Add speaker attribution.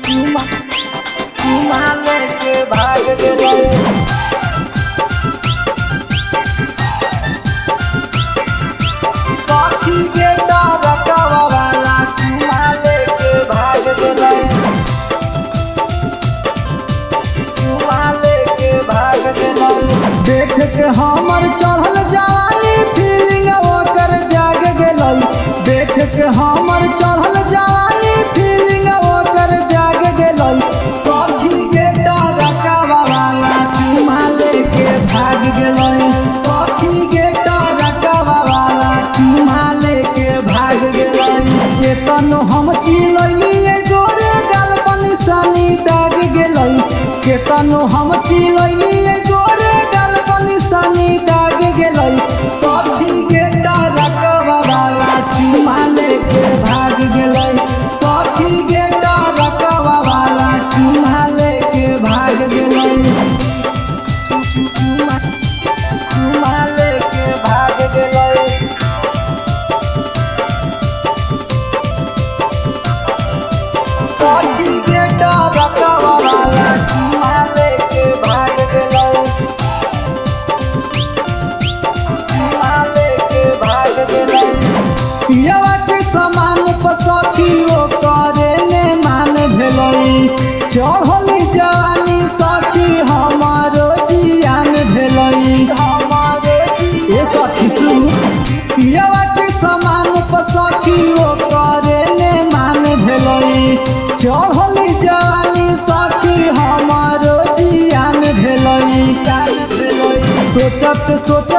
Speaker 1: चुमा चुमा लेके भाग गेलै। सखी के डरकवा वाला चुमा लेके भाग गेलै। चुमा लेके भाग गेलै। देख के हमर चढ़ल जवानी फीलिंग ओकर जाग गेलै। देख के हमर चढ़ल जवानी फीलिंग ओकर जाग गेलै। सखी के डरकवा वाला चुमा लेके भाग गेलै। सखी के डरकवा वाला चुमा लेके भाग गेलै। केतनो हम चिलैली गोरे गाल पर निशानी दाग गेलै। केतनो हम चिलैली गोरे गाल पर निशानी दाग गेलै। सखी के डरकवा वाला चुमा लेके भाग गेलै। सखी के डरकवा वाला चुमा लेके भाग गेलै। चुमा लेके भाग गेलै। सखी के डरकवा वाला चुमा लेके भाग गेलै। चुमा लेके भाग गेलै। पियवा के समान पर सखी ओकरे ने मान भेलै। चढ़ल जवानी सखी हमारो जियान भेलै। ए सखी सुन, पियवा के समान पर सखी ओकरे ने मान भेलै। चढ़ल जवानी सखी हमारो जियान भेलै। सोचत सोचत